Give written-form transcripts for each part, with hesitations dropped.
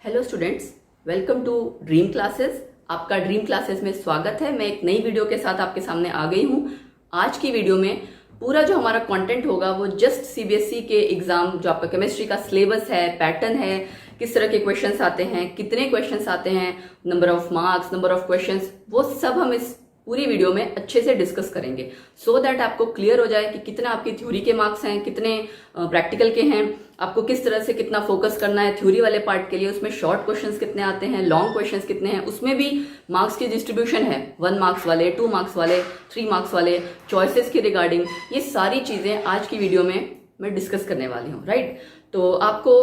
Hello students, welcome to dream classes. आपका dream classes में स्वागत है। मैं एक नई वीडियो के साथ आपके सामने आ गई हूँ। आज की वीडियो में पूरा जो हमारा कंटेंट होगा वो जस्ट सीबीएसई के एग्जाम, जो आपका केमिस्ट्री का सिलेबस है, पैटर्न है, किस तरह के क्वेश्चंस आते हैं, कितने क्वेश्चंस आते हैं, number of marks, number of questions, वो सब हम इस पूरी वीडियो में अच्छे से डिस्कस करेंगे सो दैट आपको क्लियर हो जाए कि कितना आपकी थ्योरी के मार्क्स हैं, कितने प्रैक्टिकल के हैं, आपको किस तरह से कितना फोकस करना है थ्योरी वाले पार्ट के लिए, उसमें शॉर्ट क्वेश्चंस कितने आते हैं, लॉन्ग क्वेश्चंस कितने हैं, उसमें भी मार्क्स की डिस्ट्रीब्यूशन है, 1 मार्क्स वाले, 2 मार्क्स वाले, 3 मार्क्स वाले, चॉइसेस की रिगार्डिंग, ये सारी चीजें आज की वीडियो में मैं डिस्कस करने वाली हूँ। राइट, तो आपको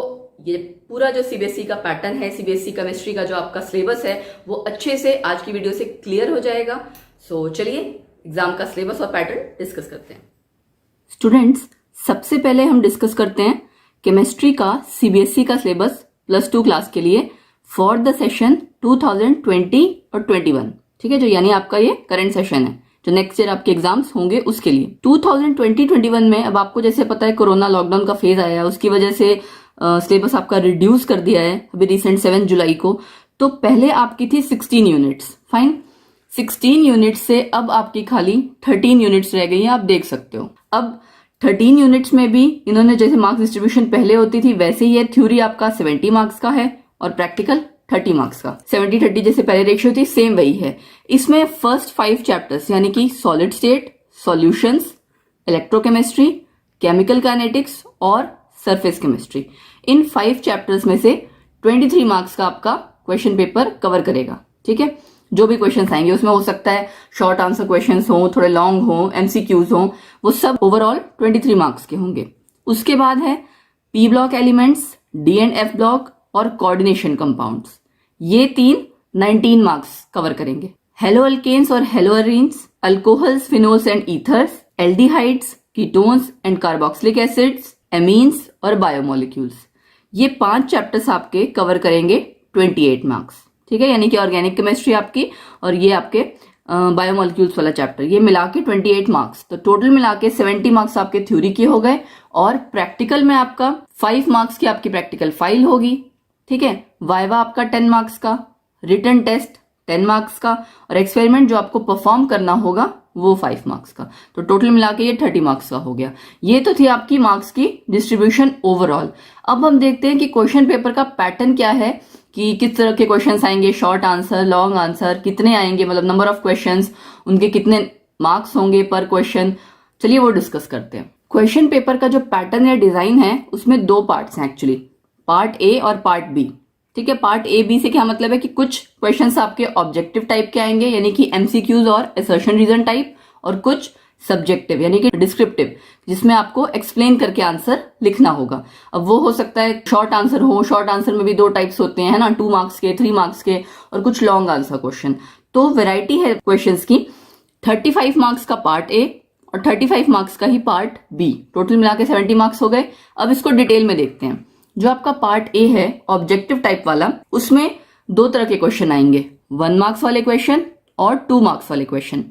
ये पूरा जो सीबीएसई का पैटर्न है, सीबीएसई केमिस्ट्री का जो आपका सिलेबस है, वो अच्छे से आज की वीडियो से क्लियर हो जाएगा। सो चलिए एग्जाम का सिलेबस और पैटर्न डिस्कस करते हैं। स्टूडेंट्स, सबसे पहले हम डिस्कस करते हैं केमिस्ट्री का सीबीएसई का सिलेबस +2 क्लास के लिए फॉर द सेशन 2020 और 21। ठीक है, जो यानी आपका ये करंट सेशन है, जो नेक्स्ट ईयर आपके एग्जाम्स होंगे उसके लिए। 2020-21 में अब आपको जैसे पता है कोरोना लॉकडाउन का फेज आया है, उसकी वजह से सिलेबस आपका रिड्यूस कर दिया है अभी रिसेंट 7 जुलाई को। तो पहले आपकी थी 16 यूनिट्स, फाइन। 16 यूनिट्स से अब आपकी खाली 13 यूनिट्स रह गई हैं, आप देख सकते हो। अब 13 यूनिट्स में भी इन्होंने जैसे मार्क्स डिस्ट्रीब्यूशन पहले होती थी वैसे ही है। थ्योरी आपका 70 मार्क्स का है और प्रैक्टिकल 30 मार्क्स का। 70-30 जैसे पहले रेशियो थी, सेम वही है। इसमें फर्स्ट 5 चैप्टर्स यानी कि solid state, solutions, electrochemistry, chemical kinetics और सरफेस केमिस्ट्री, इन 5 चैप्टर्स में से 23 मार्क्स का आपका क्वेश्चन पेपर कवर करेगा। ठीक है, जो भी क्वेश्चंस आएंगे उसमें हो सकता है शॉर्ट आंसर क्वेश्चंस हो, थोड़े लॉन्ग हो, एमसीक्यूज हो, वो सब ओवरऑल 23 मार्क्स के होंगे। उसके बाद है P block elements, D and F block और कोऑर्डिनेशन कंपाउंड्स, ये 3 19 मार्क्स कवर करेंगे। हेलो अल्केन्स और hello arenes, alcohols, phenols and ethers, aldehydes, ketones and carboxylic acids, amines और बायोमोलिक्यूल्स, ये 5 चैप्टर्स आपके कवर करेंगे 28 मार्क्स। ठीक है, यानी कि ऑर्गेनिक केमिस्ट्री आपकी और ये आपके बायोमोलिक्यूल्स वाला चैप्टर, ये मिला के 28 मार्क्स। तो टोटल मिला के 70 मार्क्स आपके थ्योरी के हो गए और प्रैक्टिकल में आपका 5 मार्क्स की आपकी प्रैक्टिकल फाइल होगी। ठीक है, वाइवा आपका 10 मार्क्स का, रिटन टेस्ट 10 मार्क्स का और एक्सपेरिमेंट जो आपको परफॉर्म करना होगा वो 5 मार्क्स का। तो टोटल मिला के ये 30 मार्क्स का हो गया। ये तो थी आपकी मार्क्स की डिस्ट्रीब्यूशन ओवरऑल। अब हम देखते हैं कि क्वेश्चन पेपर का पैटर्न क्या है, कि किस तरह के क्वेश्चंस आएंगे, शॉर्ट आंसर, लॉन्ग आंसर, कितने आएंगे, मतलब नंबर ऑफ क्वेश्चंस, उनके कितने मार्क्स होंगे पर क्वेश्चन। चलिए वो डिस्कस करते हैं। क्वेश्चन पेपर का जो पैटर्न या डिजाइन है उसमें 2 पार्ट्स हैं एक्चुअली, पार्ट ए और पार्ट बी। ठीक है, पार्ट ए बी से क्या मतलब है कि कुछ क्वेश्चंस आपके ऑब्जेक्टिव टाइप के आएंगे यानी कि एमसीक्यूज और असर्शन रीजन टाइप, और कुछ सब्जेक्टिव यानी कि डिस्क्रिप्टिव, जिसमें आपको एक्सप्लेन करके आंसर लिखना होगा। अब वो हो सकता है शॉर्ट आंसर हो, शॉर्ट आंसर में भी 2 टाइप्स होते हैं, है ना, 2 मार्क्स के, 3 मार्क्स के, और कुछ लॉन्ग आंसर क्वेश्चन। तो वेराइटी है क्वेश्चंस की। 35 मार्क्स का पार्ट ए और 35 मार्क्स का ही पार्ट बी, टोटल मिला के 70 मार्क्स हो गए। अब इसको डिटेल में देखते हैं। जो आपका पार्ट ए है ऑब्जेक्टिव टाइप वाला, उसमें 2 तरह के क्वेश्चन आएंगे, 1 मार्क्स वाले क्वेश्चन और 2 मार्क्स वाले क्वेश्चन।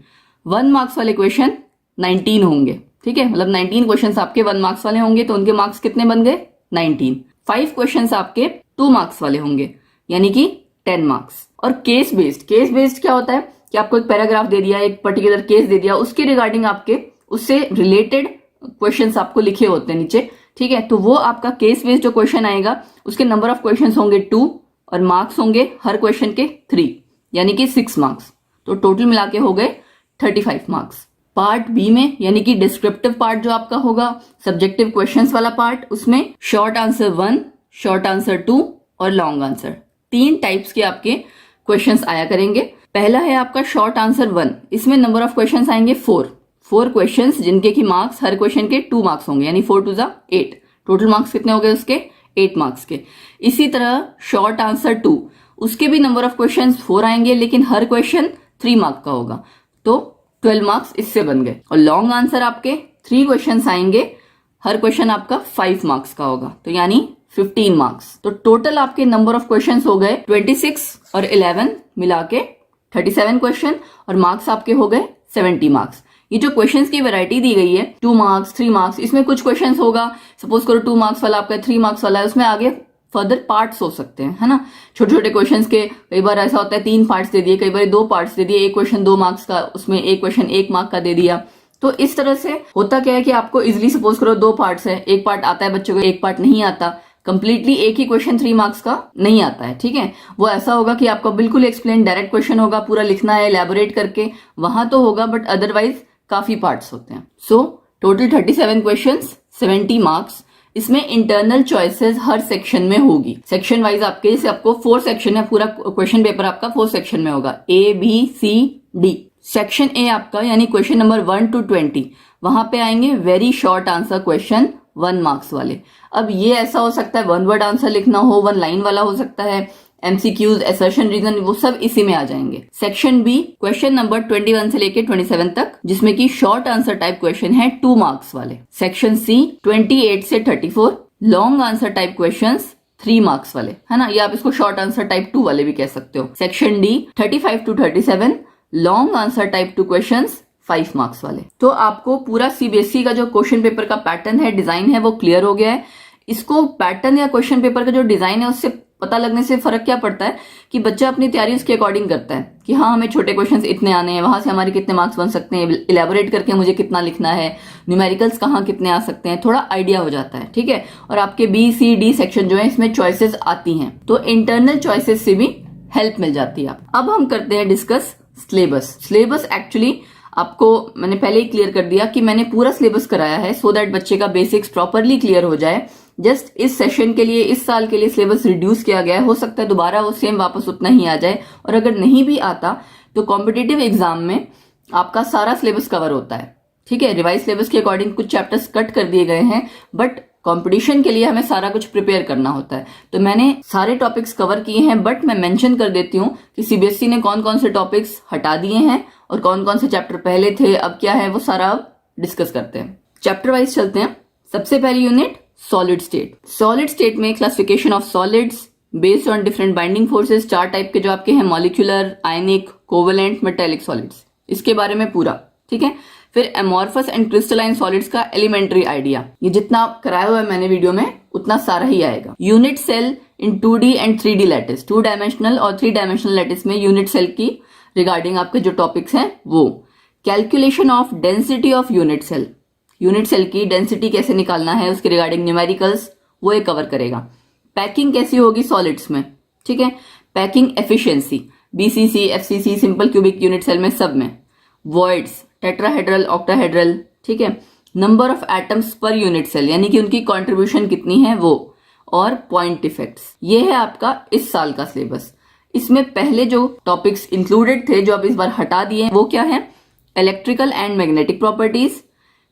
1 मार्क्स वाले क्वेश्चन 19 होंगे। ठीक है, मतलब 19 क्वेश्चंस आपके 1 मार्क्स वाले होंगे, तो उनके मार्क्स कितने बन गए? 19। 5 क्वेश्चंस आपके 2 मार्क्स वाले होंगे यानी कि 10 मार्क्स। और केस बेस्ड क्या होता है कि आपको एक पैराग्राफ दे दिया, एक पर्टिकुलर केस दे दिया, उसके रिगार्डिंग आपके उससे रिलेटेड क्वेश्चंस आपको लिखे होते हैं नीचे। ठीक है, तो वो आपका केस बेस्ड जो क्वेश्चन आएगा उसके नंबर ऑफ क्वेश्चन होंगे 2 और मार्क्स होंगे हर क्वेश्चन के 3 यानी कि 6 मार्क्स। तो टोटल मिला के हो गए 35 मार्क्स। पार्ट बी में यानी कि डिस्क्रिप्टिव पार्ट जो आपका होगा, सब्जेक्टिव क्वेश्चंस वाला पार्ट, उसमें शॉर्ट आंसर 1, शॉर्ट आंसर 2 और लॉन्ग आंसर, 3 टाइप्स के आपके क्वेश्चंस आया करेंगे। पहला है आपका शॉर्ट आंसर 1, इसमें नंबर ऑफ क्वेश्चंस आएंगे 4 क्वेश्चंस, जिनके की मार्क्स हर क्वेश्चन के 2 मार्क्स होंगे यानी 4 2 8। टोटल मार्क्स कितने हो गए उसके? 8 मार्क्स के। इसी तरह शॉर्ट आंसर 2, उसके भी नंबर ऑफ क्वेश्चंस 4 आएंगे लेकिन हर क्वेश्चन 3 मार्क का होगा, तो 12 मार्क्स इससे बन गए। और लॉन्ग आंसर आपके 3 क्वेश्चंस आएंगे, हर क्वेश्चन आपका 5 मार्क्स का होगा, तो यानी 15 मार्क्स। तो टोटल आपके नंबर ऑफ क्वेश्चंस हो गए 26 और 11 मिला के 37 क्वेश्चन और मार्क्स आपके हो गए 70 मार्क्स। ये जो क्वेश्चंस की वैरायटी दी गई है 2 मार्क्स, 3 मार्क्स, इसमें कुछ क्वेश्चंस होगा, सपोज करो 2 मार्क्स वाला आपका 3 मार्क्स वाला है, उसमें आगे फर्दर पार्ट्स हो सकते हैं, है ना। छोटे छोटे क्वेश्चंस के कई बार ऐसा होता है 3 पार्ट्स दे दिए, कई बार 2 पार्ट्स दे दिए, एक क्वेश्चन 2 मार्क्स का, उसमें एक क्वेश्चन 1 मार्क का दे दिया। तो इस तरह से होता क्या है कि आपको इजिली सपोज करो 2 पार्ट्स है, एक पार्ट आता है बच्चों को, एक पार्ट नहीं आता, कंप्लीटली एक ही क्वेश्चन 3 मार्क्स का नहीं आता है, ठीक है। वो ऐसा होगा कि आपको बिल्कुल एक्सप्लेन डायरेक्ट क्वेश्चन होगा, पूरा लिखना है एलैबोरेट करके, वहां तो होगा, बट अदरवाइज काफी पार्ट्स होते हैं। So total 37 questions, 70 marks. इसमें इंटरनल चॉइसेस हर सेक्शन में होगी, सेक्शन वाइज आपके, जैसे आपको 4 सेक्शन है, पूरा क्वेश्चन पेपर आपका 4 सेक्शन में होगा, A B C D। Section A आपका यानी क्वेश्चन नंबर 1 to 20, वहां पे आएंगे very short answer question 1 marks वाले। अब ये ऐसा हो सकता है 1 वर्ड आंसर लिखना हो, 1 लाइन वाला हो सकता है, MCQs, असर्शन, रीजन, वो सब इसी में आ जाएंगे। सेक्शन बी क्वेश्चन नंबर 21 से लेके 27 तक, जिसमें कि शॉर्ट आंसर टाइप क्वेश्चन है 2 मार्क्स वाले। सेक्शन सी 28 से 34 long answer type questions 3 marks वाले, है ना, या आप इसको शॉर्ट आंसर टाइप 2 वाले भी कह सकते हो। Section D 35 to 37 long answer type 2 questions 5 marks वाले। तो आपको पूरा सीबीएसई का जो क्वेश्चन पेपर का पैटर्न है, डिजाइन है, वो क्लियर हो गया है। इसको पैटर्न या क्वेश्चन पेपर का जो डिजाइन है उससे पता लगने से फर्क क्या पड़ता है कि बच्चा अपनी तैयारी उसके अकॉर्डिंग करता है कि हाँ हमें छोटे क्वेश्चंस इतने आने हैं, वहां से हमारे कितने मार्क्स बन सकते हैं, इलेबोरेट करके मुझे कितना लिखना है, न्यूमेरिकल्स कहाँ कितने आ सकते हैं, थोड़ा आइडिया हो जाता है, ठीक है। और आपके बी सी डी सेक्शन जो है इसमें चॉइसेस आती हैं, तो इंटरनल चॉइसेस से भी हेल्प मिल जाती है। अब हम करते हैं डिस्कस सिलेबस। सिलेबस एक्चुअली आपको मैंने पहले ही क्लियर कर दिया कि मैंने पूरा सिलेबस कराया है सो दैट बच्चे का बेसिक्स प्रॉपरली क्लियर हो जाए। जस्ट इस सेशन के लिए, इस साल के लिए सिलेबस रिड्यूस किया गया है, हो सकता है दोबारा वो सेम वापस उतना ही आ जाए, और अगर नहीं भी आता तो कॉम्पिटिटिव एग्जाम में आपका सारा सिलेबस कवर होता है, ठीक है। रिवाइज सिलेबस के अकॉर्डिंग कुछ चैप्टर्स कट कर दिए गए हैं, बट कंपटीशन के लिए हमें सारा कुछ प्रिपेयर करना होता है। तो मैंने सारे टॉपिक्स कवर किए हैं, बट मैं मेंशन कर देती हूँ कि सीबीएसई ने कौन कौन से टॉपिक्स हटा दिए हैं और कौन कौन से चैप्टर पहले थे, अब क्या है, वो सारा अब डिस्कस करते हैं। चैप्टर वाइज चलते हैं। सबसे पहली unit solid state. Solid state में classification of solids based on different binding forces, 4 type के जो आपके हैं, molecular, ionic, covalent, metallic solids, इसके बारे में पूरा, ठीक है। फिर एमॉर्फस एंड क्रिस्टलाइन सॉलिड्स का एलिमेंट्री आइडिया, ये जितना आप कराया हुआ है मैंने वीडियो में उतना सारा ही आएगा। Unit cell in 2D and 3D lattice, 2 dimensional और 3 डायमेंशनल लैटिस में यूनिट सेल की रिगार्डिंग आपके जो टॉपिक्स हैं वो। Calculation of density of unit cell, unit cell की डेंसिटी कैसे निकालना है उसके रिगार्डिंग न्यूमेरिकल्स, वो ये कवर करेगा। पैकिंग कैसी होगी सॉलिड्स में, ठीक है। Packing efficiency, BCC, FCC, simple cubic unit cell में, सब में। वॉइड्स, टेट्राहेड्रल, ऑक्टाहेड्रल, ठीक है। Number of atoms per unit cell, यानी कि उनकी कॉन्ट्रीब्यूशन कितनी है वो, और पॉइंट इफेक्ट्स। ये है आपका इस साल का सिलेबस। इसमें पहले जो टॉपिक्स इंक्लूडेड थे जो अब इस बार हटा दिए वो क्या है, electrical and magnetic properties,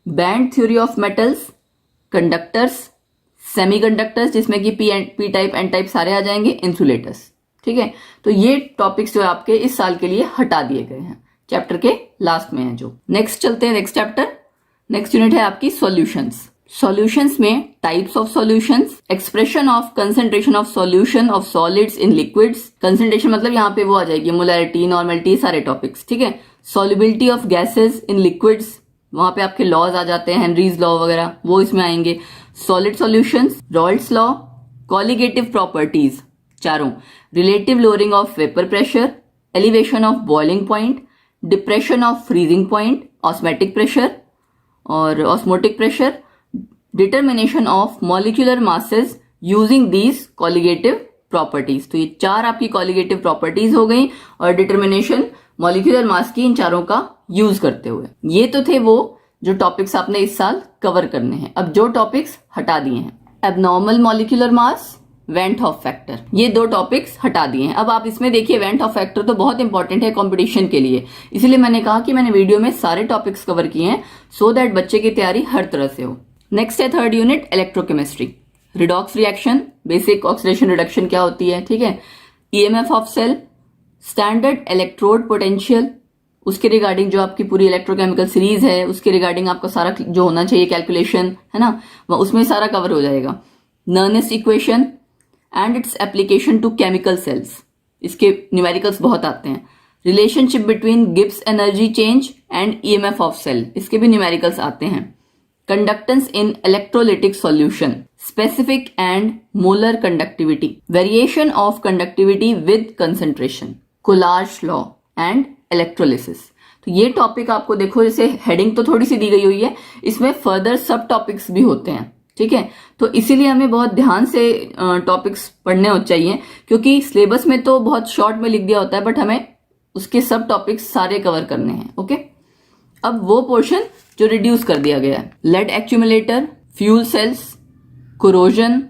band theory of metals, conductors, semiconductors जिसमें कि पी टाइप, एन टाइप सारे आ जाएंगे, इंसुलेटर्स, ठीक है। तो ये टॉपिक्स जो आपके इस साल के लिए हटा दिए गए हैं, चैप्टर के लास्ट में है जो। नेक्स्ट चलते हैं नेक्स्ट चैप्टर। नेक्स्ट यूनिट है आपकी सॉल्यूशंस। सॉल्यूशंस में types of solutions, expression of concentration of solution of solids in liquids, concentration मतलब यहाँ पे वो आ जाएगी मोलैरिटी, नॉर्मेलिटी, सारे टॉपिक्स, ठीक है। Solubility of gases in liquids, वहां पे आपके लॉज आ जाते हैं, हेनरीज लॉ वगैरह, वो इसमें आएंगे। Solid solutions, Raoult's law, colligative properties चारों, relative lowering of vapour pressure, elevation of boiling point, depression of freezing point, osmotic pressure और osmotic pressure, determination of molecular masses using these colligative properties. तो ये 4 आपकी colligative properties हो गई, और determination molecular mass की इन चारों का यूज करते हुए। ये तो थे वो जो टॉपिक्स आपने इस साल कवर करने हैं। अब जो टॉपिक्स हटा दिए हैं, abnormal molecular mass, went half factor, ये 2 टॉपिक्स हटा दिए हैं। अब आप इसमें देखिए वेंट हॉफ फैक्टर तो बहुत इंपॉर्टेंट है कंपटीशन के लिए, इसलिए मैंने कहा कि मैंने वीडियो में सारे टॉपिक्स कवर किए हैं सो दैट बच्चे की तैयारी हर तरह से हो। नेक्स्ट है third unit electrochemistry. Redox reaction, basic oxidation reduction क्या होती है, ठीक है। EMF of cell, standard electrode potential, उसके रिगार्डिंग जो आपकी पूरी इलेक्ट्रोकेमिकल सीरीज है उसके रिगार्डिंग आपका सारा जो होना चाहिए कैलकुलेशन, है ना, उसमें सारा कवर हो जाएगा। Nernst equation and its application to chemical cells, इसके न्यूमेरिकल्स बहुत आते हैं। Relationship between Gibbs energy change and EMF of cell, इसके भी न्यूमेरिकल्स आते हैं। conductance in electrolytic solution, specific and molar conductivity, variation of conductivity with concentration, Coulage law and electrolysis। तो ये टॉपिक आपको देखो, जैसे हेडिंग तो थोड़ी सी दी गई हुई है, इसमें फर्दर सब टॉपिक्स भी होते हैं, ठीक है। तो इसीलिए हमें बहुत ध्यान से टॉपिक्स पढ़ने हो चाहिए, क्योंकि सिलेबस में तो बहुत शॉर्ट में लिख दिया होता है, बट हमें उसके सब टॉपिक्स सारे कवर करने हैं, ओके। अब वो पोर्शन जो रिड्यूस कर दिया गया है, lead accumulator, fuel cells, corrosion,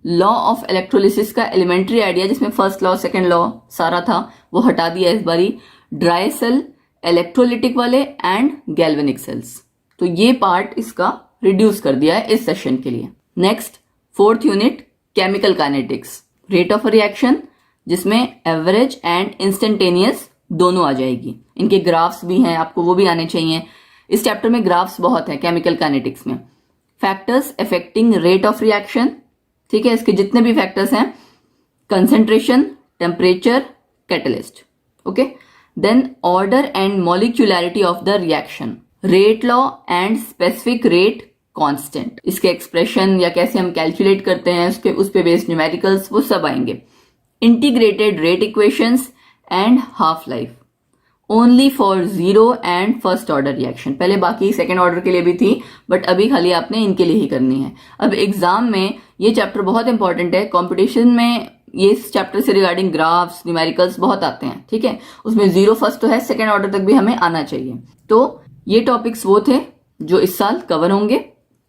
law of electrolysis का एलिमेंट्री आइडिया जिसमें फर्स्ट लॉ सेकंड लॉ सारा था वो हटा दिया इस बारी, ड्राई सेल, इलेक्ट्रोलिटिक वाले एंड गैल्वेनिक सेल्स। तो ये पार्ट इसका रिड्यूस कर दिया है इस सेशन के लिए। Next 4th unit chemical kinetics, rate of reaction जिसमें एवरेज एंड इंस्टेंटेनियस दोनों आ जाएगी। इनके ग्राफ्स भी हैं, आपको वो भी आने चाहिए। इस चैप्टर में ग्राफ्स बहुत है केमिकल काइनेटिक्स में। Factors affecting rate of reaction, ठीक है, इसके जितने भी फैक्टर्स हैं, concentration, temperature, catalyst, okay. Then order and molecularity of the reaction, rate law and specific rate constant, इसके एक्सप्रेशन या कैसे हम कैलकुलेट करते हैं उसके उस पे बेस्ड न्यूमेरिकल्स वो सब आएंगे। Integrated rate equations and half life only for 0 and first order reaction. पहले बाकी सेकेंड ऑर्डर के लिए भी थी, बट अभी खाली आपने इनके लिए ही करनी है। अब एग्जाम में ये चैप्टर बहुत इंपॉर्टेंट है, कॉम्पिटिशन में ये इस चैप्टर से रिगार्डिंग ग्राफ्स न्यूमेरिकल्स बहुत आते हैं, ठीक है। उसमें 0 फर्स्ट तो है, सेकेंड ऑर्डर तक भी हमें आना चाहिए। तो ये टॉपिक्स वो थे जो इस साल कवर होंगे,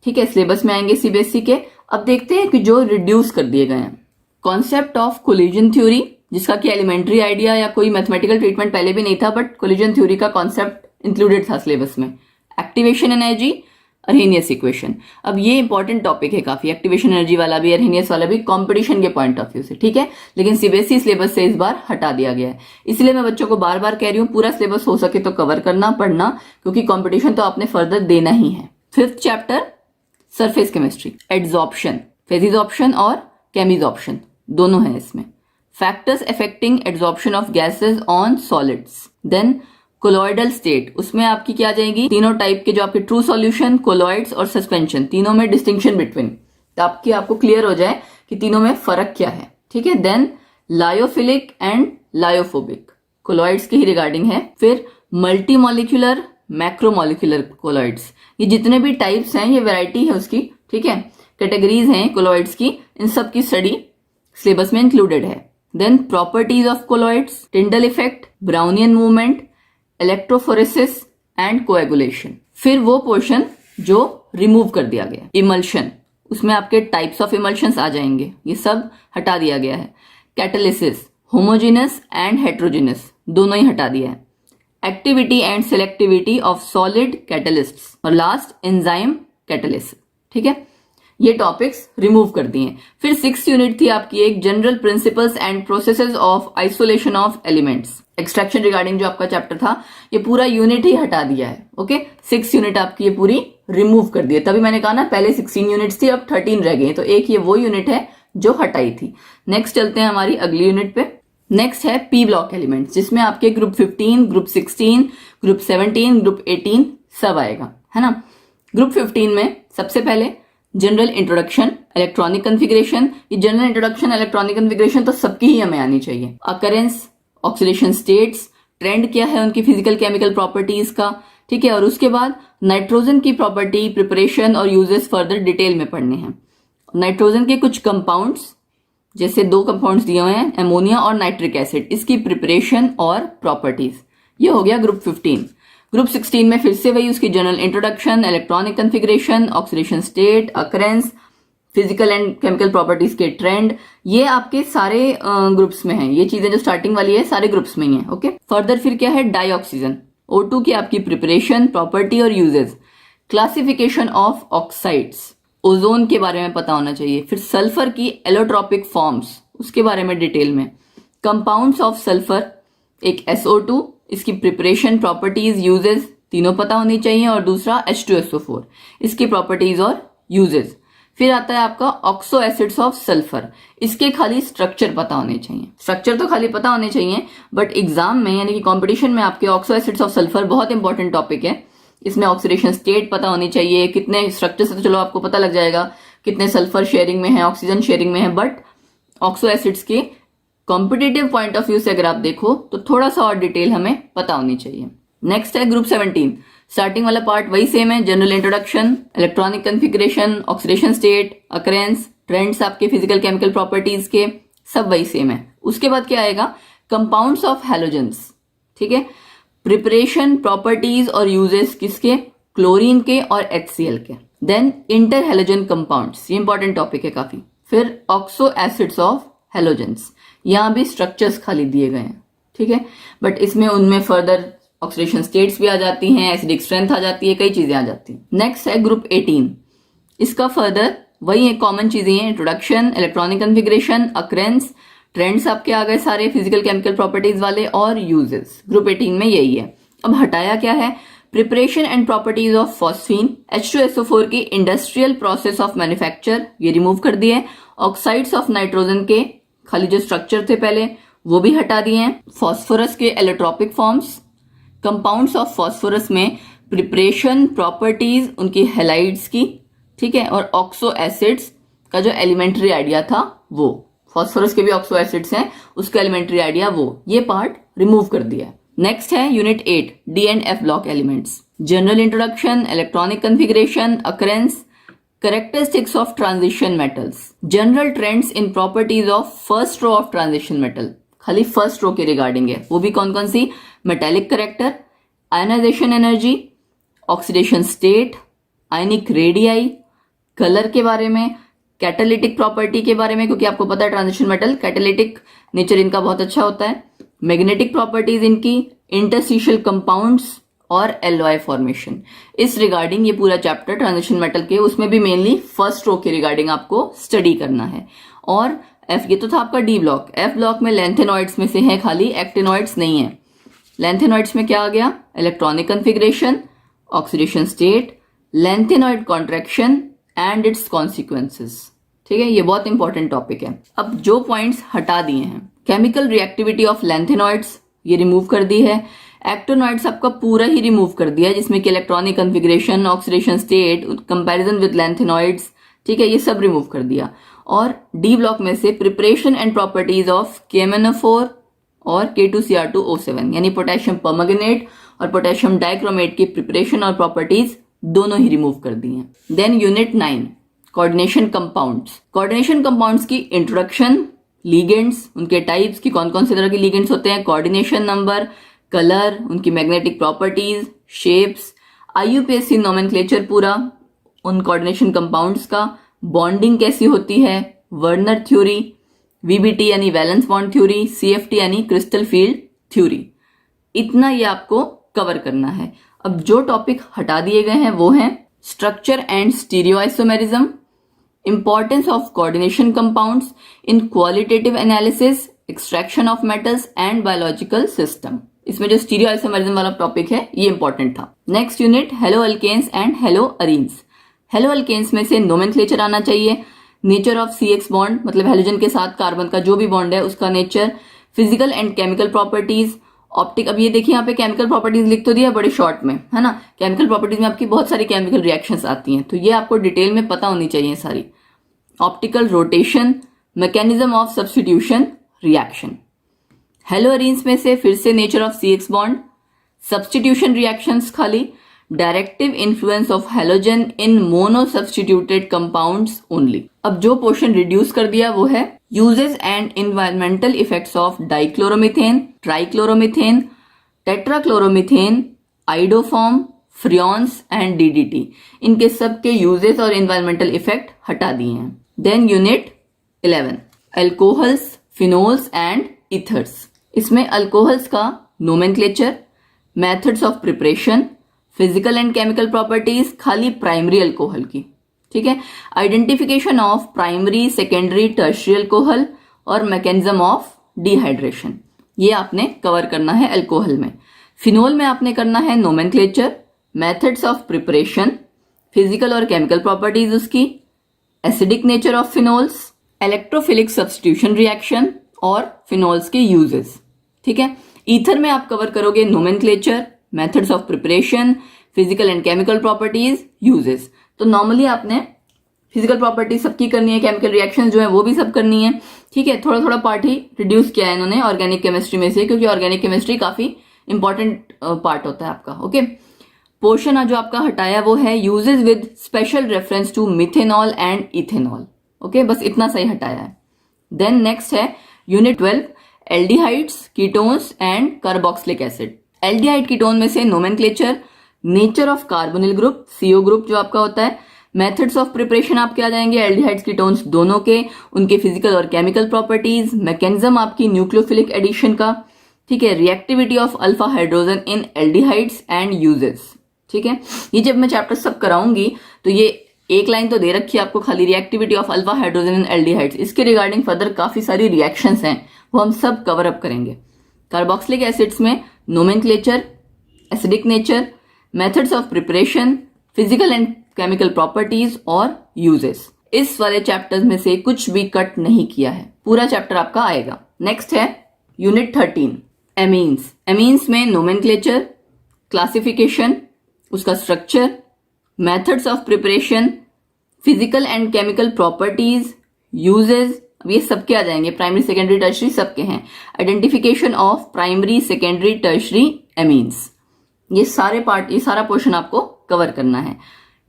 ठीक है, सिलेबस में आएंगे सीबीएसई के। अब देखते हैं कि जो रिड्यूस कर दिए गए हैं। कॉन्सेप्ट ऑफ कोलिजन थ्योरी, जिसका कि एलिमेंट्री आइडिया या कोई मैथमेटिकल ट्रीटमेंट पहले भी नहीं था, बट कोलिजन थ्योरी का कॉन्सेप्ट इंक्लूडेड था सिलेबस में। Activation energy, Arrhenius equation. अब ये इंपॉर्टेंट टॉपिक है काफी, एक्टिवेशन एनर्जी वाला भी, अर्हेनियस वाला भी, कंपटीशन के पॉइंट ऑफ व्यू से, ठीक है। लेकिन सीबीएसई सिलेबस से इस बार हटा दिया गया है, इसलिए मैं बच्चों को बार बार कह रही हूँ पूरा सिलेबस हो सके तो कवर करना, पढ़ना, क्योंकि कॉम्पिटिशन तो आपने फर्दर देना ही है। 5th chapter surface chemistry, adsorption, physisorption और केमिजॉर्प्शन दोनों है इसमें। Factors affecting adsorption of gases on solids. Then colloidal state, उसमें आपकी क्या आ जाएगी, तीनों टाइप के जो आपके ट्रू सॉल्यूशन, कोलॉइड्स और सस्पेंशन, तीनों में डिस्टिंक्शन बिटवीन, ताकि आपको क्लियर हो जाए कि तीनों में फर्क क्या है, ठीक है। Then lyophilic and lyophobic, colloids के ही रिगार्डिंग है। फिर मल्टी मॉलिक्यूलर, मैक्रोमोलिकुलर कोलॉइड्स, ये जितने भी टाइप्स हैं, ये वैरायटी है उसकी, ठीक है, कैटेगरीज हैं कोलॉइड्स की, इन सब की स्टडी सिलेबस में इंक्लूडेड है। Then properties of colloids, Tyndall effect, Brownian movement, electrophoresis and coagulation. फिर वो पोर्शन जो रिमूव कर दिया गया, इमल्शन, उसमें आपके टाइप्स ऑफ इमल्शंस आ जाएंगे, ये सब हटा दिया गया है। कैटालिसिस, होमोजेनस एंड हेट्रोजेनस दोनों ही हटा दिया है। Activity and selectivity of solid catalysts, और लास्ट एंजाइम कैटालिसिस, ठीक है, ये टॉपिक्स रिमूव कर दिए। फिर 6th यूनिट थी आपकी एक general principles and processes of isolation of elements, extraction regarding जो आपका चैप्टर था, ये पूरा यूनिट ही हटा दिया है, ओके। 6th यूनिट आपकी ये पूरी रिमूव कर दी है, तभी मैंने कहा ना पहले 16 यूनिट्स थी, अब 13 रह गई, तो एक ये वो यूनिट है जो हटाई थी। नेक्स्ट चलते हैं हमारी अगली यूनिट पे। नेक्स्ट है पी ब्लॉक एलिमेंट्स, जिसमें आपके ग्रुप 15, ग्रुप 16, ग्रुप 17, ग्रुप 18 सब आएगा, है ना। ग्रुप 15 में सबसे पहले जनरल इंट्रोडक्शन, इलेक्ट्रॉनिक कन्फिग्रेशन। ये जनरल इंट्रोडक्शन, इलेक्ट्रॉनिक कन्फिग्रेशन तो सबकी ही हमें आनी चाहिए। अकरेंस, ऑक्सीडेशन स्टेट्स, ट्रेंड क्या है उनकी फिजिकल केमिकल प्रॉपर्टीज का, ठीक है। और उसके बाद नाइट्रोजन की प्रॉपर्टी, प्रिपरेशन और यूजेस फर्दर डिटेल में पढ़ने हैं। नाइट्रोजन के कुछ कंपाउंड्स, जैसे 2 कंपाउंड्स दिए हुए हैं, एमोनिया और नाइट्रिक एसिड, इसकी प्रिपरेशन और प्रॉपर्टीज, ये हो गया ग्रुप 15। ग्रुप 16 में फिर से वही उसकी general introduction, electronic configuration, oxidation state, occurrence, physical and chemical properties के ट्रेंड, ये आपके सारे ग्रुप्स में हैं। ये चीजें जो स्टार्टिंग वाली है सारे ग्रुप्स में ही है, ओके। फर्दर फिर क्या है, डाइऑक्सीजन, O2 की आपकी प्रिपरेशन, प्रॉपर्टी और uses, classification of oxides, ozone के बारे में पता होना चाहिए। फिर सल्फर की एलोट्रोपिक फॉर्म्स, उसके बारे में डिटेल में। कंपाउंड्स ऑफ सल्फर, एक SO2, इसकी प्रिपरेशन, प्रॉपर्टीज, यूजेस तीनों पता होनी चाहिए। और दूसरा H2SO4, इसकी प्रॉपर्टीज और यूजेस। फिर आता है आपका ऑक्सो एसिड्स ऑफ सल्फर, इसके खाली स्ट्रक्चर पता होने चाहिए। स्ट्रक्चर तो खाली पता होने चाहिए, बट एग्जाम में यानी कि कंपटीशन में आपके ऑक्सो एसिड्स ऑफ सल्फर बहुत इंपॉर्टेंट टॉपिक है, इसमें ऑक्सीडेशन स्टेट पता होनी चाहिए, कितने स्ट्रक्चर से तो चलो आपको पता लग जाएगा कितने सल्फर शेयरिंग में है, ऑक्सीजन शेयरिंग में है, बट ऑक्सो एसिड्स के कॉम्पिटिटिव पॉइंट ऑफ व्यू से अगर आप देखो तो थोड़ा सा और डिटेल हमें पता होनी चाहिए। नेक्स्ट है ग्रुप 17। स्टार्टिंग वाला पार्ट वही सेम है, general introduction, electronic configuration, oxidation state, occurrence, trends आपके फिजिकल केमिकल प्रॉपर्टीज के, सब वही सेम है। उसके बाद क्या आएगा, कंपाउंड्स ऑफ हैलोजेंस, ठीक है, प्रिपरेशन, प्रॉपर्टीज और यूजेस किसके, क्लोरीन के और HCl के। देन इंटर हैलोजन कंपाउंड्स, ये इंपॉर्टेंट टॉपिक है काफी। फिर ऑक्सो एसिड्स ऑफ हैलोजेंस, यहां भी स्ट्रक्चर्स खाली दिए गए हैं, ठीक है, बट इसमें उनमें फर्दर ऑक्सीडेशन स्टेट्स भी आ जाती हैं, एसिडिक स्ट्रेंथ आ जाती है, कई चीजें आ जाती हैं। नेक्स्ट है ग्रुप 18। इसका फर्दर वही है, कॉमन चीजें हैं, introduction, electronic configuration, occurrence, trends आपके आ गए सारे फिजिकल केमिकल प्रॉपर्टीज वाले, और यूजेस। ग्रुप 18 में यही है। अब हटाया क्या है, preparation and properties of phosphine, H2SO4 की इंडस्ट्रियल प्रोसेस ऑफ मैन्युफैक्चर, ये रिमूव कर दिए। ऑक्साइड्स ऑफ नाइट्रोजन के खाली जो स्ट्रक्चर थे पहले वो भी हटा दिए हैं। फॉस्फोरस के allotropic forms, compounds of phosphorus में प्रिपरेशन, प्रॉपर्टीज उनकी हैलाइड्स की, ठीक है, और ऑक्सो एसिड्स का जो एलिमेंट्री आइडिया था वो, फॉस्फोरस के भी ऑक्सो एसिड्स हैं, उसका एलिमेंट्री आइडिया वो, ये पार्ट रिमूव कर दिया है। नेक्स्ट है unit 8, D and F block elements, general introduction, electronic configuration, occurrence, characteristics of transition metals, general trends in properties of first row of transition metal, खाली first row के regarding है, वो भी कौन कौन सी, metallic character, ionization energy, oxidation state, ionic radii, colour के बारे में, कैटालिटिक प्रॉपर्टी के बारे में, क्योंकि आपको पता है ट्रांजिशन मेटल कैटालिटिक नेचर इनका बहुत अच्छा होता है, मैग्नेटिक प्रॉपर्टीज इनकी, इंटरस्टिशियल कंपाउंड्स और एलॉय फॉर्मेशन। इस रिगार्डिंग ये पूरा चैप्टर ट्रांजिशन मेटल के, उसमें भी मेनली फर्स्ट रो के रिगार्डिंग आपको स्टडी करना है। और एफ, ये तो था आपका डी ब्लॉक। एफ ब्लॉक में लेंथेनॉइड्स में से है खाली, एक्टिनॉइड्स नहीं है। लेंथेनॉइड्स में क्या आ गया, electronic configuration, oxidation state, lanthanoid contraction and it's consequences, ठीक है, ये बहुत इंपॉर्टेंट टॉपिक है। अब जो पॉइंट्स हटा दिए हैं, केमिकल रिएक्टिविटी ऑफ लेंथेनॉइड्स ये रिमूव कर दी है, एक्टिनॉइड्स आपका पूरा ही रिमूव कर दिया है, जिसमें कि electronic configuration, oxidation state, comparison with lanthanoids, ठीक है, ये सब रिमूव कर दिया। और डी ब्लॉक में से preparation and properties of KMnO4 और K2Cr2O7 यानी पोटेशियम परमैंगनेट और पोटेशियम डाइक्रोमेट की प्रिपरेशन और प्रॉपर्टीज दोनों ही रिमूव कर दी हैं। Then unit 9, coordination compounds. Coordination compounds की इंट्रोडक्शन, लीगेंड्स, उनके टाइप्स की कौन कौन से तरह के लीगेंड्स होते हैं, कोऑर्डिनेशन नंबर, कलर, उनकी magnetic properties, shapes, IUPAC nomenclature पूरा उन कोऑर्डिनेशन कंपाउंड्स का, बॉन्डिंग कैसी होती है, वर्नर थ्योरी, VBT यानी वैलेंस बॉन्ड थ्योरी, CFT यानी क्रिस्टल फील्ड थ्योरी, इतना ये आपको कवर करना है। अब जो टॉपिक हटा दिए गए हैं वो हैं structure and stereoisomerism, importance of coordination compounds in qualitative analysis, extraction of metals and biological system. इसमें जो स्टीरियोआइसोमेरिज्म वाला टॉपिक है ये इंपॉर्टेंट था। Next unit, haloalkanes and haloarenes. Haloalkanes में से नोमेनक्लेचर आना चाहिए, नेचर ऑफ CX बॉन्ड मतलब हेलोजन के साथ कार्बन का जो भी बॉन्ड है उसका nature, physical and chemical properties, optic. अब ये देखिए यहाँ पे केमिकल प्रॉपर्टीज लिख तो दिया बड़े शॉर्ट में, है ना। केमिकल प्रॉपर्टीज में आपकी बहुत सारी केमिकल रिएक्शंस आती हैं, तो ये आपको डिटेल में पता होनी चाहिए सारी। Optical rotation, mechanism of substitution reaction. Haloarenes में से फिर से nature of CX bond, substitution reactions खाली, directive influence of halogen in monosubstituted compounds only. अब जो पोर्शन रिड्यूस कर दिया वो है uses and environmental effects of dichloromethane, trichloromethane, tetrachloromethane, iodoform, freons and DDT। इनके सबके यूजेस और इन्वायरमेंटल इफेक्ट हटा दिए हैं। Then unit 11, alcohols, phenols and ethers. इसमें अल्कोहल्स का nomenclature, methods of preparation, physical and chemical properties खाली प्राइमरी अल्कोहल की, ठीक है, identification of primary, secondary, tertiary alcohol और मैकेनिज्म ऑफ डिहाइड्रेशन, ये आपने कवर करना है अल्कोहल में। फिनोल में आपने करना है nomenclature, methods of preparation, physical और केमिकल प्रॉपर्टीज उसकी, acidic nature of phenols, electrophilic substitution reaction और फिनोल्स के यूजेस, ठीक है। ईथर में आप कवर करोगे nomenclature, methods of preparation, physical and chemical properties, uses. तो नॉर्मली आपने फिजिकल प्रॉपर्टी सबकी करनी है, केमिकल रिएक्शन जो है वो भी सब करनी है, ठीक है। थोड़ा थोड़ा पार्ट ही रिड्यूस किया है इन्होंने ऑर्गेनिक केमिस्ट्री में से, क्योंकि ऑर्गेनिक केमिस्ट्री काफी इंपॉर्टेंट पार्ट होता है आपका, ओके। पोर्शन जो आपका हटाया वो है uses with special reference to methanol and ethanol, okay, बस इतना सही हटाया है। देन नेक्स्ट है unit 12, aldehydes, ketones and carboxylic acid. Aldehyde ketone में से nomenclature, nature of carbonyl group, CO group जो आपका होता है, मेथड्स ऑफ प्रिपरेशन आपके आ जाएंगे एल्डिहाइड्स कीटोन्स दोनों के, उनके फिजिकल और केमिकल प्रॉपर्टीज, मैकेनिज्म आपकी न्यूक्लियोफिलिक एडिशन का, ठीक है, reactivity of alpha hydrogen in aldehydes and uses, ठीक है। ये जब मैं चैप्टर सब कराऊंगी तो ये एक लाइन तो दे रखी है आपको खाली, reactivity of alpha hydrogen in aldehydes, इसके रिगार्डिंग फर्दर काफी सारी रिएक्शंस हैं वो हम सब कवर अप करेंगे। कार्बोक्सिलिक एसिड्स में nomenclature, acidic nature, methods of preparation, physical and chemical properties और यूजेस। इस वाले चैप्टर्स में से कुछ भी कट नहीं किया है, पूरा चैप्टर आपका आएगा। नेक्स्ट है यूनिट 13, एमीन्स। एमीन्स में नोमेनक्लेचर, क्लासिफिकेशन, उसका structure, methods of preparation, physical and chemical properties, uses, अब ये सबके आ जाएंगे, प्राइमरी सेकेंडरी टर्शरी सबके हैं। Identification of primary secondary tertiary amines, ये सारे पार्ट, ये सारा पोर्शन आपको कवर करना है।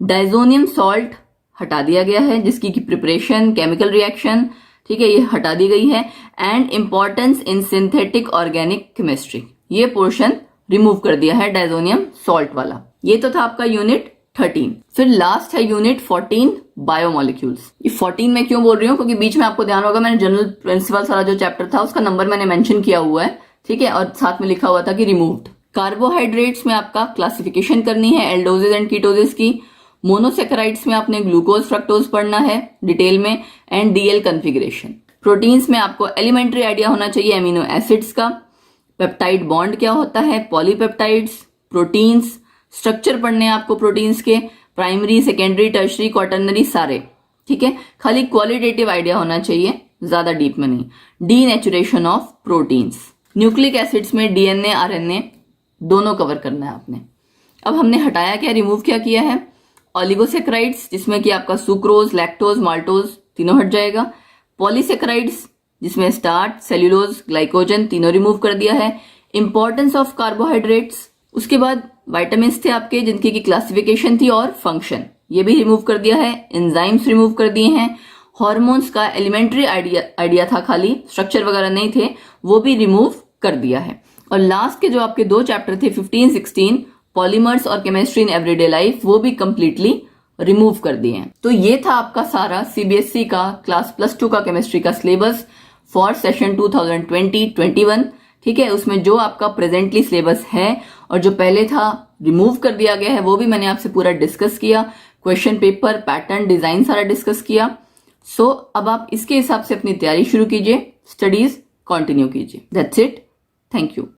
डाइजोनियम सॉल्ट हटा दिया गया है, जिसकी की प्रिपरेशन, केमिकल रिएक्शन, ठीक है, ये हटा दी गई है। And importance in synthetic organic chemistry, ये पोर्शन रिमूव कर दिया है डाइजोनियम सॉल्ट वाला। ये तो था आपका यूनिट 13। फिर लास्ट है यूनिट 14, बायोमोलिक्यूल्स। ये 14 में क्यों बोल रही हूँ, क्योंकि बीच में आपको ध्यान होगा मैंने जनरल प्रिंसिपल्स वाला जो चैप्टर था उसका नंबर मैंने मेंशन किया हुआ है, ठीक है, और साथ में लिखा हुआ था कि रिमूव्ड। कार्बोहाइड्रेट्स में आपका क्लासिफिकेशन करनी है एल्डोजेस एंड कीटोजेस की। मोनोसेकेराइड्स में आपने ग्लूकोज, फ्रक्टोज पढ़ना है डिटेल में, एंड DL कॉन्फ़िगरेशन। प्रोटीन्स में आपको एलिमेंट्री आइडिया होना चाहिए एमिनो एसिड्स का, पेप्टाइड बॉन्ड क्या होता है, पॉलीपेप्टाइड्स, प्रोटीन्स, स्ट्रक्चर पढ़ने हैं आपको प्रोटीन्स के, प्राइमरी, सेकेंडरी, टर्शरी, क्वाटरनरी सारे, ठीक है। खाली क्वालिटेटिव आइडिया होना चाहिए, ज्यादा डीप में नहीं। Denaturation of proteins. Nucleic acids में DNA, RNA दोनों कवर करना है आपने। अब हमने हटाया क्या, रिमूव क्या किया है, ऑलिगोसेक्राइड्स, जिसमें कि आपका सुक्रोज, लैक्टोज, माल्टोज तीनों हट जाएगा। पॉलीसेक्राइड्स, जिसमें स्टार्च, सेल्यूलोज, ग्लाइकोजन तीनों रिमूव कर दिया है। इंपॉर्टेंस ऑफ कार्बोहाइड्रेट्स, उसके बाद विटामिन्स थे आपके जिनकी की क्लासिफिकेशन थी और फंक्शन, ये भी रिमूव कर दिया है। एंजाइम्स रिमूव कर दिए हैं। हॉर्मोन्स का एलिमेंट्री आइडिया था, खाली स्ट्रक्चर वगैरह नहीं थे, वो भी रिमूव कर दिया है। और लास्ट के जो आपके दो चैप्टर थे 15, 16, पॉलीमर्स और केमिस्ट्री इन एवरीडे लाइफ, वो भी कंप्लीटली रिमूव कर दिए हैं। तो ये था आपका सारा CBSE का क्लास +2 का केमिस्ट्री का सिलेबस फॉर सेशन 2020-21, ठीक है। उसमें जो आपका प्रेजेंटली सिलेबस है और जो पहले था रिमूव कर दिया गया है वो भी मैंने आपसे पूरा डिस्कस किया, क्वेश्चन पेपर, पैटर्न, डिजाइन सारा डिस्कस किया। सो अब आप इसके हिसाब से अपनी तैयारी शुरू कीजिए, स्टडीज कंटिन्यू कीजिए। That's it, thank you.